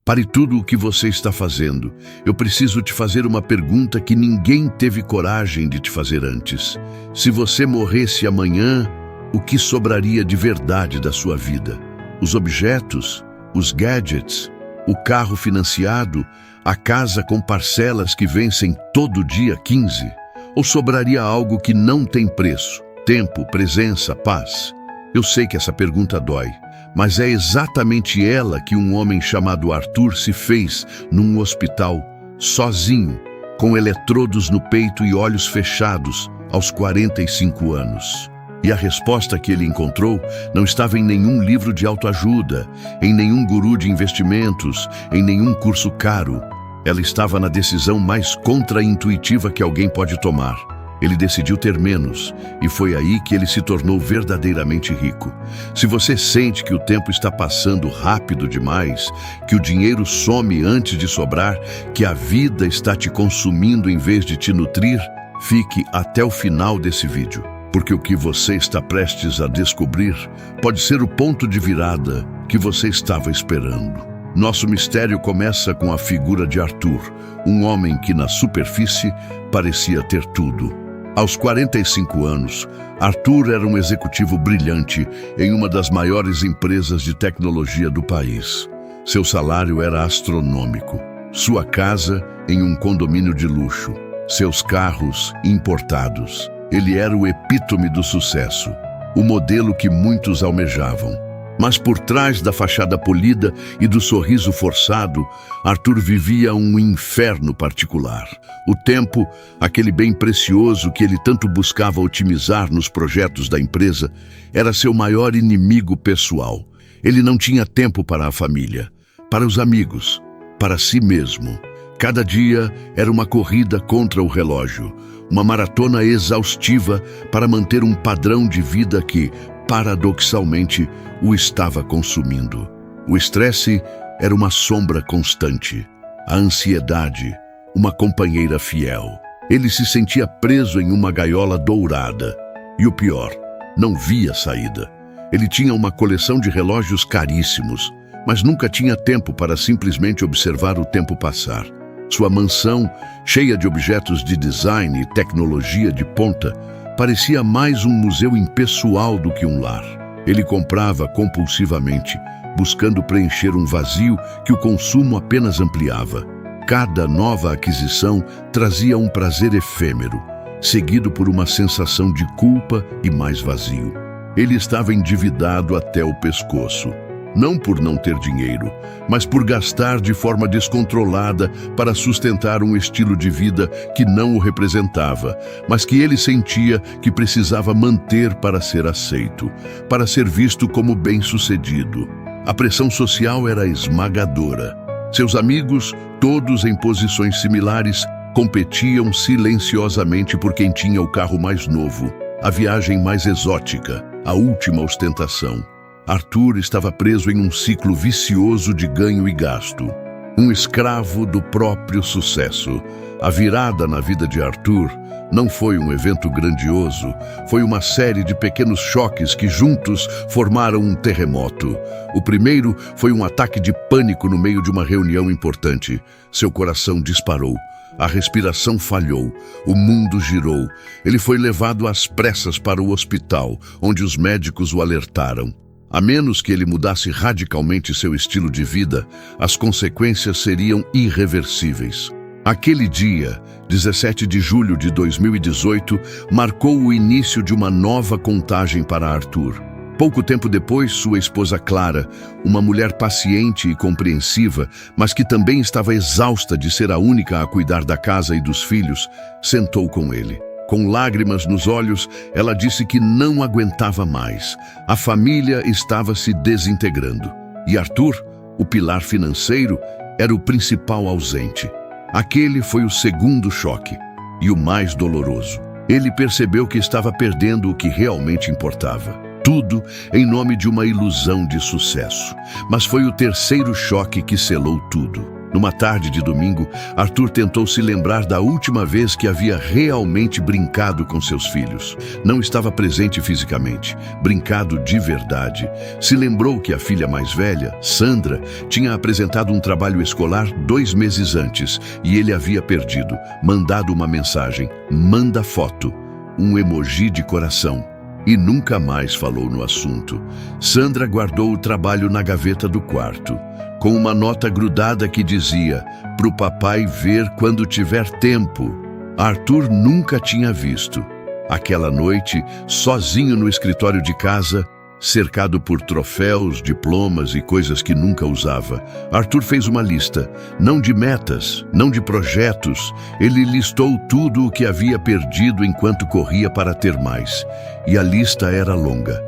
Pare tudo o que você está fazendo. Eu preciso te fazer uma pergunta que ninguém teve coragem de te fazer antes. Se você morresse amanhã, o que sobraria de verdade da sua vida? Os objetos? Os gadgets? O carro financiado? A casa com parcelas que vencem todo dia 15? Ou sobraria algo que não tem preço? Tempo, presença, paz? Eu sei que essa pergunta dói, mas é exatamente ela que um homem chamado Arthur se fez num hospital, sozinho, com eletrodos no peito e olhos fechados, aos 45 anos. E a resposta que ele encontrou não estava em nenhum livro de autoajuda, em nenhum guru de investimentos, em nenhum curso caro. Ela estava na decisão mais contraintuitiva que alguém pode tomar. Ele decidiu ter menos, e foi aí que ele se tornou verdadeiramente rico. Se você sente que o tempo está passando rápido demais, que o dinheiro some antes de sobrar, que a vida está te consumindo em vez de te nutrir, fique até o final desse vídeo. Porque o que você está prestes a descobrir pode ser o ponto de virada que você estava esperando. Nosso mistério começa com a figura de Arthur, um homem que na superfície parecia ter tudo. Aos 45 anos, Arthur era um executivo brilhante em uma das maiores empresas de tecnologia do país. Seu salário era astronômico, sua casa em um condomínio de luxo, seus carros importados. Ele era o epítome do sucesso, o modelo que muitos almejavam. Mas por trás da fachada polida e do sorriso forçado, Arthur vivia um inferno particular. O tempo, aquele bem precioso que ele tanto buscava otimizar nos projetos da empresa, era seu maior inimigo pessoal. Ele não tinha tempo para a família, para os amigos, para si mesmo. Cada dia era uma corrida contra o relógio, uma maratona exaustiva para manter um padrão de vida que, paradoxalmente, o estava consumindo. O estresse era uma sombra constante, a ansiedade, uma companheira fiel. Ele se sentia preso em uma gaiola dourada. E o pior, não via saída. Ele tinha uma coleção de relógios caríssimos, mas nunca tinha tempo para simplesmente observar o tempo passar. Sua mansão, cheia de objetos de design e tecnologia de ponta, parecia mais um museu impessoal do que um lar. Ele comprava compulsivamente, buscando preencher um vazio que o consumo apenas ampliava. Cada nova aquisição trazia um prazer efêmero, seguido por uma sensação de culpa e mais vazio. Ele estava endividado até o pescoço. Não por não ter dinheiro, mas por gastar de forma descontrolada para sustentar um estilo de vida que não o representava, mas que ele sentia que precisava manter para ser aceito, para ser visto como bem-sucedido. A pressão social era esmagadora. Seus amigos, todos em posições similares, competiam silenciosamente por quem tinha o carro mais novo, a viagem mais exótica, a última ostentação. Arthur estava preso em um ciclo vicioso de ganho e gasto, um escravo do próprio sucesso. A virada na vida de Arthur não foi um evento grandioso, foi uma série de pequenos choques que juntos formaram um terremoto. O primeiro foi um ataque de pânico no meio de uma reunião importante. Seu coração disparou. A respiração falhou, o mundo girou. Ele foi levado às pressas para o hospital, onde os médicos o alertaram. A menos que ele mudasse radicalmente seu estilo de vida, as consequências seriam irreversíveis. Aquele dia, 17 de julho de 2018, marcou o início de uma nova contagem para Arthur. Pouco tempo depois, sua esposa Clara, uma mulher paciente e compreensiva, mas que também estava exausta de ser a única a cuidar da casa e dos filhos, sentou com ele. Com lágrimas nos olhos, ela disse que não aguentava mais. A família estava se desintegrando. E Arthur, o pilar financeiro, era o principal ausente. Aquele foi o segundo choque, e o mais doloroso. Ele percebeu que estava perdendo o que realmente importava. Tudo em nome de uma ilusão de sucesso. Mas foi o terceiro choque que selou tudo. Numa tarde de domingo, Arthur tentou se lembrar da última vez que havia realmente brincado com seus filhos. Não estava presente fisicamente, brincado de verdade. Se lembrou que a filha mais velha, Sandra, tinha apresentado um trabalho escolar 2 meses antes e ele havia perdido, mandado uma mensagem: "Manda foto", um emoji de coração. E nunca mais falou no assunto. Sandra guardou o trabalho na gaveta do quarto, com uma nota grudada que dizia: "Pro papai ver quando tiver tempo". Arthur nunca tinha visto. Aquela noite, sozinho no escritório de casa, cercado por troféus, diplomas e coisas que nunca usava, Arthur fez uma lista, não de metas, não de projetos. Ele listou tudo o que havia perdido enquanto corria para ter mais. E a lista era longa,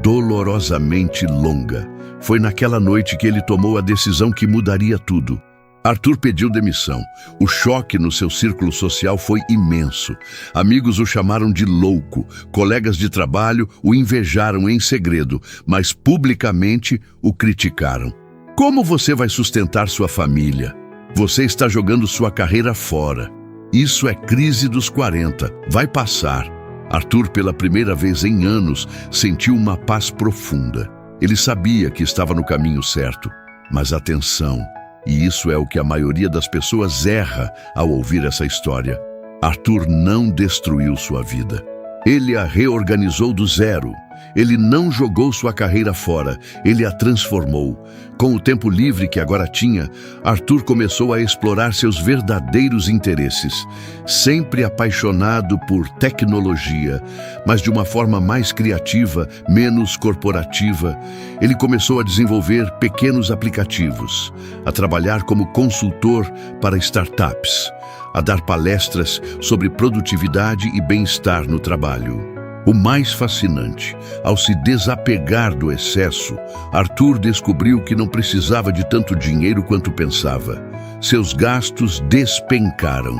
dolorosamente longa. Foi naquela noite que ele tomou a decisão que mudaria tudo. Arthur pediu demissão. O choque no seu círculo social foi imenso. Amigos o chamaram de louco. Colegas de trabalho o invejaram em segredo, mas publicamente o criticaram. Como você vai sustentar sua família? Você está jogando sua carreira fora. Isso é crise dos 40. Vai passar. Arthur, pela primeira vez em anos, sentiu uma paz profunda. Ele sabia que estava no caminho certo. Mas atenção, e isso é o que a maioria das pessoas erra ao ouvir essa história: Arthur não destruiu sua vida. Ele a reorganizou do zero. Ele não jogou sua carreira fora, ele a transformou. Com o tempo livre que agora tinha, Arthur começou a explorar seus verdadeiros interesses. Sempre apaixonado por tecnologia, mas de uma forma mais criativa, menos corporativa, ele começou a desenvolver pequenos aplicativos, a trabalhar como consultor para startups, a dar palestras sobre produtividade e bem-estar no trabalho. O mais fascinante, ao se desapegar do excesso, Arthur descobriu que não precisava de tanto dinheiro quanto pensava. Seus gastos despencaram.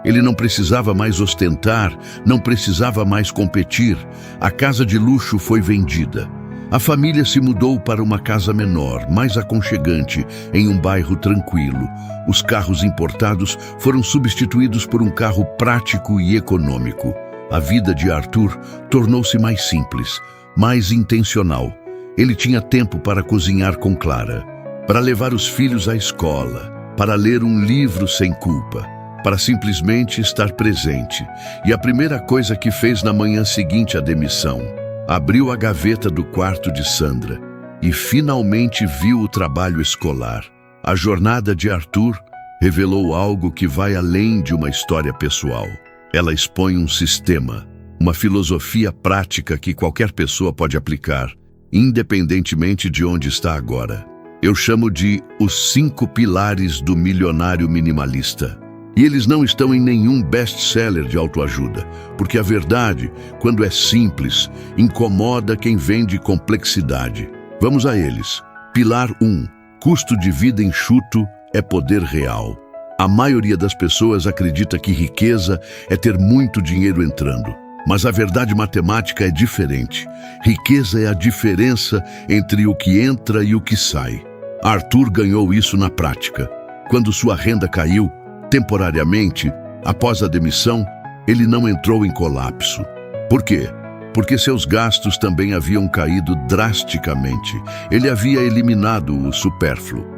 Ele não precisava mais ostentar, não precisava mais competir. A casa de luxo foi vendida. A família se mudou para uma casa menor, mais aconchegante, em um bairro tranquilo. Os carros importados foram substituídos por um carro prático e econômico. A vida de Arthur tornou-se mais simples, mais intencional. Ele tinha tempo para cozinhar com Clara, para levar os filhos à escola, para ler um livro sem culpa, para simplesmente estar presente. E a primeira coisa que fez na manhã seguinte à demissão, abriu a gaveta do quarto de Sandra e finalmente viu o trabalho escolar. A jornada de Arthur revelou algo que vai além de uma história pessoal. Ela expõe um sistema, uma filosofia prática que qualquer pessoa pode aplicar, independentemente de onde está agora. Eu chamo de os 5 pilares do milionário minimalista. E eles não estão em nenhum best-seller de autoajuda, porque a verdade, quando é simples, incomoda quem vende complexidade. Vamos a eles. Pilar 1. Custo de vida enxuto é poder real. A maioria das pessoas acredita que riqueza é ter muito dinheiro entrando. Mas a verdade matemática é diferente. Riqueza é a diferença entre o que entra e o que sai. Arthur ganhou isso na prática. Quando sua renda caiu, temporariamente, após a demissão, ele não entrou em colapso. Por quê? Porque seus gastos também haviam caído drasticamente. Ele havia eliminado o supérfluo.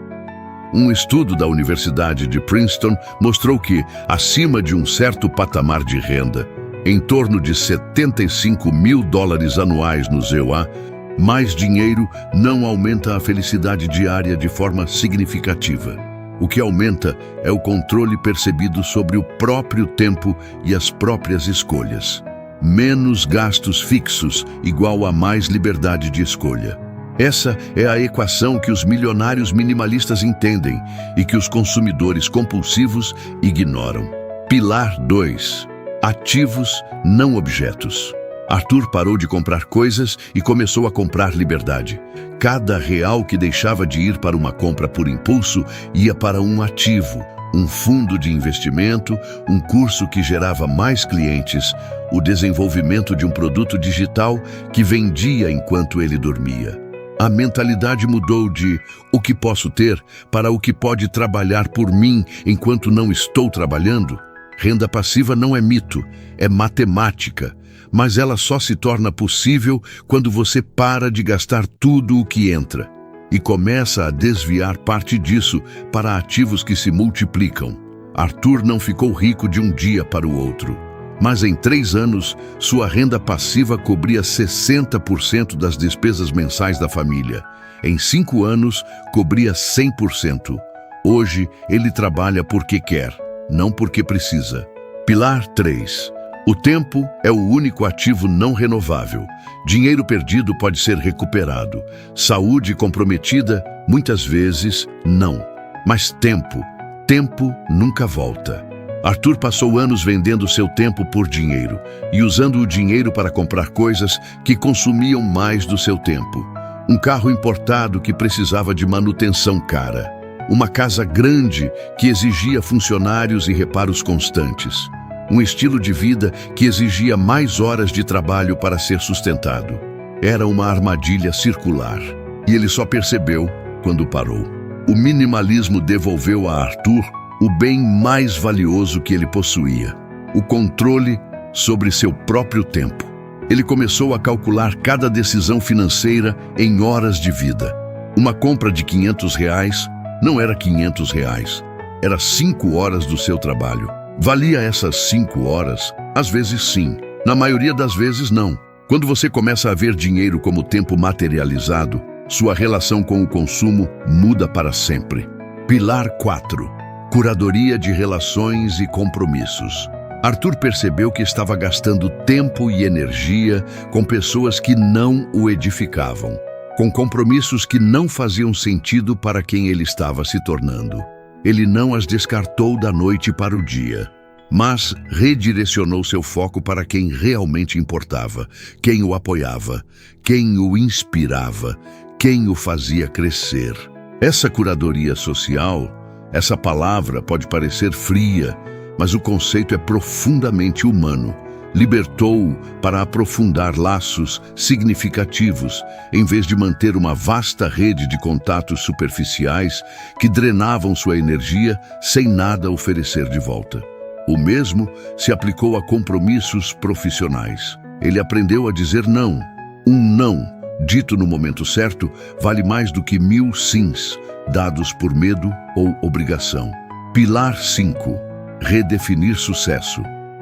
Um estudo da Universidade de Princeton mostrou que, acima de um certo patamar de renda, em torno de $75 mil anuais no ZEUA, mais dinheiro não aumenta a felicidade diária de forma significativa. O que aumenta é o controle percebido sobre o próprio tempo e as próprias escolhas. Menos gastos fixos igual a mais liberdade de escolha. Essa é a equação que os milionários minimalistas entendem e que os consumidores compulsivos ignoram. Pilar 2. Ativos, não objetos. Arthur parou de comprar coisas e começou a comprar liberdade. Cada real que deixava de ir para uma compra por impulso ia para um ativo, um fundo de investimento, um curso que gerava mais clientes, o desenvolvimento de um produto digital que vendia enquanto ele dormia. A mentalidade mudou de o que posso ter para o que pode trabalhar por mim enquanto não estou trabalhando. Renda passiva não é mito, é matemática, mas ela só se torna possível quando você para de gastar tudo o que entra e começa a desviar parte disso para ativos que se multiplicam. Arthur não ficou rico de um dia para o outro, mas em 3 anos, sua renda passiva cobria 60% das despesas mensais da família. Em 5 anos, cobria 100%. Hoje, ele trabalha porque quer, não porque precisa. Pilar 3. O tempo é o único ativo não renovável. Dinheiro perdido pode ser recuperado. Saúde comprometida, muitas vezes, não. Mas tempo nunca volta. Arthur passou anos vendendo seu tempo por dinheiro e usando o dinheiro para comprar coisas que consumiam mais do seu tempo. Um carro importado que precisava de manutenção cara. Uma casa grande que exigia funcionários e reparos constantes. Um estilo de vida que exigia mais horas de trabalho para ser sustentado. Era uma armadilha circular, e ele só percebeu quando parou. O minimalismo devolveu a Arthur o bem mais valioso que ele possuía: o controle sobre seu próprio tempo. Ele começou a calcular cada decisão financeira em horas de vida. Uma compra de R$500 não era R$500, era 5 horas do seu trabalho. Valia essas 5 horas? Às vezes sim, na maioria das vezes não. Quando você começa a ver dinheiro como tempo materializado, sua relação com o consumo muda para sempre. Pilar 4. Curadoria de relações e compromissos. Arthur percebeu que estava gastando tempo e energia com pessoas que não o edificavam, com compromissos que não faziam sentido para quem ele estava se tornando. Ele não as descartou da noite para o dia, mas redirecionou seu foco para quem realmente importava, quem o apoiava, quem o inspirava, quem o fazia crescer. Essa curadoria social, essa palavra pode parecer fria, mas o conceito é profundamente humano. Libertou-o para aprofundar laços significativos, em vez de manter uma vasta rede de contatos superficiais que drenavam sua energia sem nada oferecer de volta. O mesmo se aplicou a compromissos profissionais. Ele aprendeu a dizer não. Um não, dito no momento certo, vale mais do que 1000 sims, dados por medo ou obrigação. Pilar 5. Redefinir sucesso.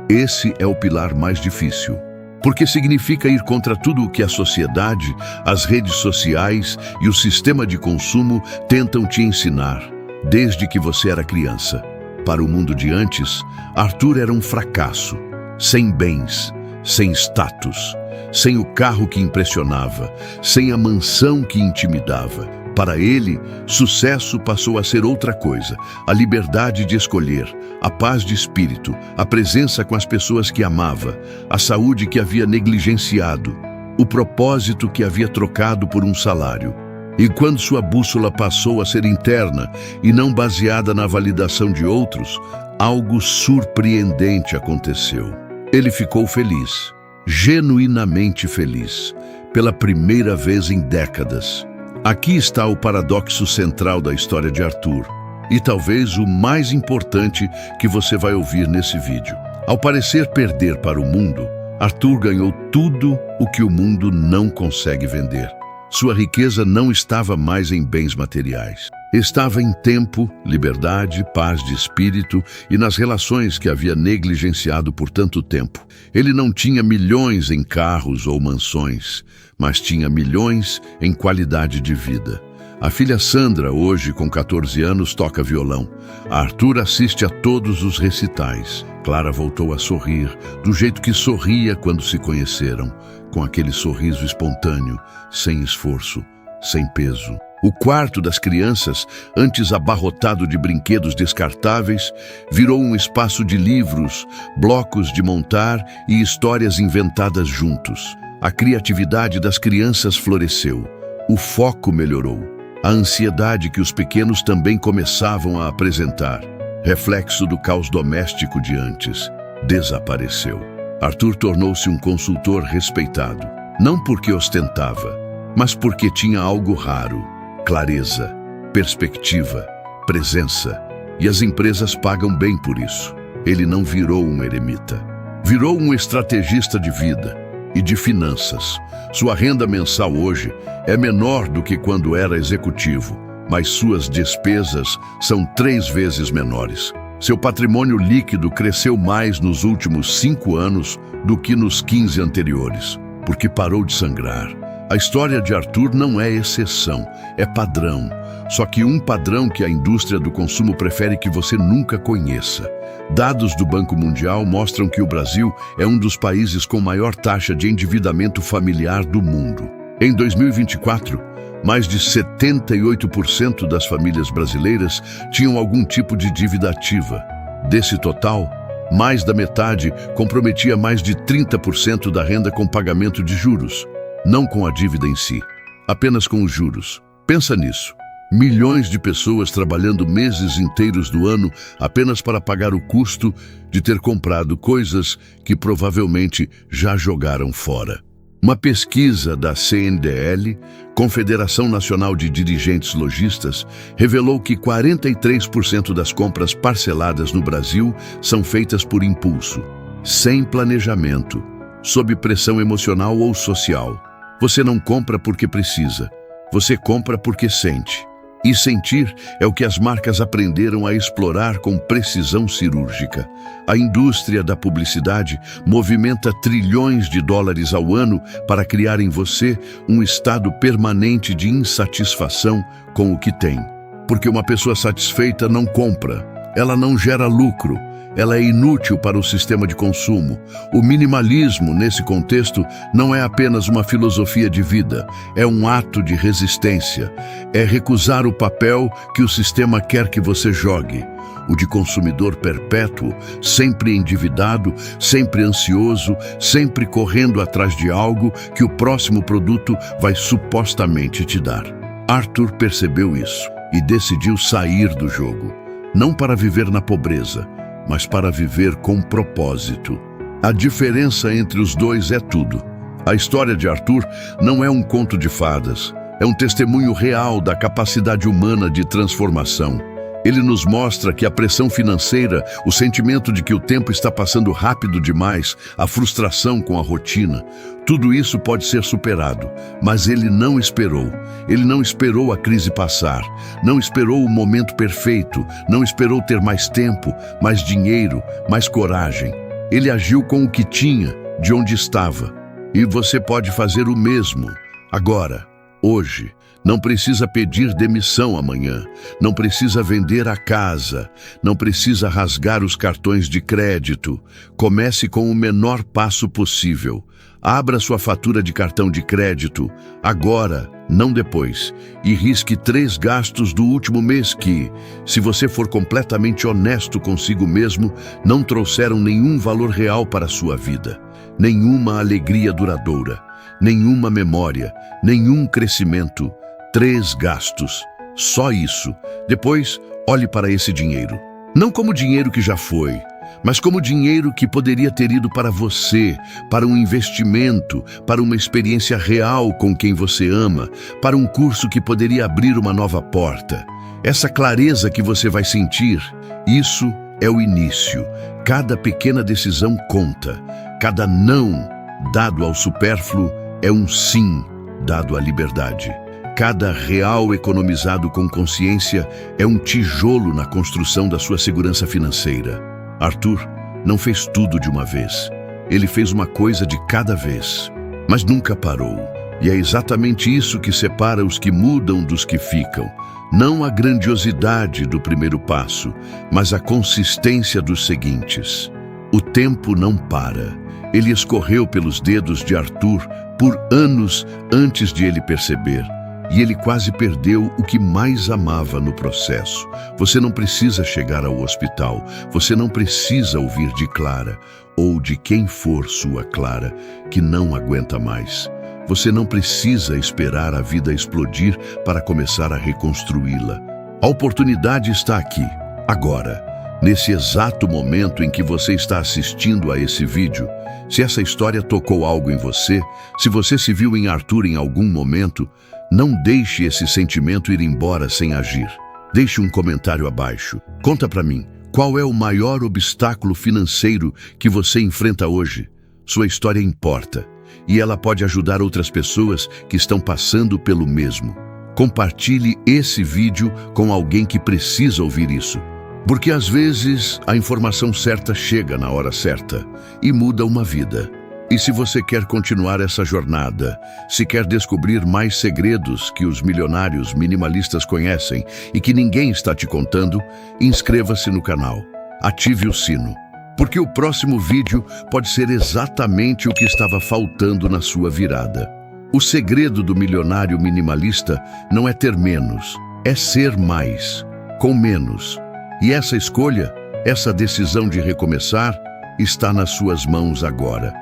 Esse é o pilar mais difícil, porque significa ir contra tudo o que a sociedade, as redes sociais e o sistema de consumo tentam te ensinar, desde que você era criança. Para o mundo de antes, Arthur era um fracasso, sem bens, sem status, sem o carro que impressionava, sem a mansão que intimidava. Para ele, sucesso passou a ser outra coisa: a liberdade de escolher, a paz de espírito, a presença com as pessoas que amava, a saúde que havia negligenciado, o propósito que havia trocado por um salário. E quando sua bússola passou a ser interna e não baseada na validação de outros, algo surpreendente aconteceu. Ele ficou feliz, genuinamente feliz, pela primeira vez em décadas. Aqui está o paradoxo central da história de Arthur, e talvez o mais importante que você vai ouvir nesse vídeo. Ao parecer perder para o mundo, Arthur ganhou tudo o que o mundo não consegue vender. Sua riqueza não estava mais em bens materiais. Estava em tempo, liberdade, paz de espírito e nas relações que havia negligenciado por tanto tempo. Ele não tinha milhões em carros ou mansões, mas tinha milhões em qualidade de vida. A filha Sandra, hoje com 14 anos, toca violão. A Arthur assiste a todos os recitais. Clara voltou a sorrir, do jeito que sorria quando se conheceram, com aquele sorriso espontâneo, sem esforço, sem peso. O quarto das crianças, antes abarrotado de brinquedos descartáveis, virou um espaço de livros, blocos de montar e histórias inventadas juntos. A criatividade das crianças floresceu, o foco melhorou. A ansiedade que os pequenos também começavam a apresentar, reflexo do caos doméstico de antes, desapareceu. Arthur tornou-se um consultor respeitado, não porque ostentava, mas porque tinha algo raro: clareza, perspectiva, presença. E as empresas pagam bem por isso. Ele não virou um eremita. Virou um estrategista de vida e de finanças. Sua renda mensal hoje é menor do que quando era executivo, mas suas despesas são 3 vezes menores. Seu patrimônio líquido cresceu mais nos últimos 5 anos do que nos 15 anteriores, porque parou de sangrar. A história de Arthur não é exceção, é padrão. Só que um padrão que a indústria do consumo prefere que você nunca conheça. Dados do Banco Mundial mostram que o Brasil é um dos países com maior taxa de endividamento familiar do mundo. Em 2024, mais de 78% das famílias brasileiras tinham algum tipo de dívida ativa. Desse total, mais da metade comprometia mais de 30% da renda com pagamento de juros. Não com a dívida em si, apenas com os juros. Pensa nisso. Milhões de pessoas trabalhando meses inteiros do ano apenas para pagar o custo de ter comprado coisas que provavelmente já jogaram fora. Uma pesquisa da CNDL, Confederação Nacional de Dirigentes Lojistas, revelou que 43% das compras parceladas no Brasil são feitas por impulso, sem planejamento, sob pressão emocional ou social. Você não compra porque precisa, você compra porque sente. E sentir é o que as marcas aprenderam a explorar com precisão cirúrgica. A indústria da publicidade movimenta trilhões de dólares ao ano para criar em você um estado permanente de insatisfação com o que tem. Porque uma pessoa satisfeita não compra, ela não gera lucro. Ela é inútil para o sistema de consumo. O minimalismo, nesse contexto, não é apenas uma filosofia de vida, é um ato de resistência. É recusar o papel que o sistema quer que você jogue. O de consumidor perpétuo, sempre endividado, sempre ansioso, sempre correndo atrás de algo que o próximo produto vai supostamente te dar. Arthur percebeu isso e decidiu sair do jogo. Não para viver na pobreza, mas para viver com propósito. A diferença entre os dois é tudo. A história de Arthur não é um conto de fadas, é um testemunho real da capacidade humana de transformação. Ele nos mostra que a pressão financeira, o sentimento de que o tempo está passando rápido demais, a frustração com a rotina, tudo isso pode ser superado, mas ele não esperou. Ele não esperou a crise passar, não esperou o momento perfeito, não esperou ter mais tempo, mais dinheiro, mais coragem. Ele agiu com o que tinha, de onde estava. E você pode fazer o mesmo, agora, hoje. Não precisa pedir demissão amanhã, não precisa vender a casa, não precisa rasgar os cartões de crédito. Comece com o menor passo possível. Abra sua fatura de cartão de crédito, agora, não depois, e risque 3 gastos do último mês que, se você for completamente honesto consigo mesmo, não trouxeram nenhum valor real para a sua vida, nenhuma alegria duradoura, nenhuma memória, nenhum crescimento. 3 gastos, só isso. Depois, olhe para esse dinheiro. Não como dinheiro que já foi, mas como dinheiro que poderia ter ido para você, para um investimento, para uma experiência real com quem você ama, para um curso que poderia abrir uma nova porta. Essa clareza que você vai sentir, isso é o início. Cada pequena decisão conta. Cada não dado ao supérfluo é um sim dado à liberdade. Cada real economizado com consciência é um tijolo na construção da sua segurança financeira. Arthur não fez tudo de uma vez. Ele fez uma coisa de cada vez, mas nunca parou. E é exatamente isso que separa os que mudam dos que ficam. Não a grandiosidade do primeiro passo, mas a consistência dos seguintes. O tempo não para. Ele escorreu pelos dedos de Arthur por anos antes de ele perceber. E ele quase perdeu o que mais amava no processo. Você não precisa chegar ao hospital. Você não precisa ouvir de Clara, ou de quem for sua Clara, que não aguenta mais. Você não precisa esperar a vida explodir para começar a reconstruí-la. A oportunidade está aqui, agora. Nesse exato momento em que você está assistindo a esse vídeo, se essa história tocou algo em você, se você se viu em Arthur em algum momento, não deixe esse sentimento ir embora sem agir. Deixe um comentário abaixo. Conta para mim, qual é o maior obstáculo financeiro que você enfrenta hoje? Sua história importa, e ela pode ajudar outras pessoas que estão passando pelo mesmo. Compartilhe esse vídeo com alguém que precisa ouvir isso. Porque às vezes a informação certa chega na hora certa e muda uma vida. E se você quer continuar essa jornada, se quer descobrir mais segredos que os milionários minimalistas conhecem e que ninguém está te contando, inscreva-se no canal, ative o sino, porque o próximo vídeo pode ser exatamente o que estava faltando na sua virada. O segredo do milionário minimalista não é ter menos, é ser mais, com menos. E essa escolha, essa decisão de recomeçar, está nas suas mãos agora.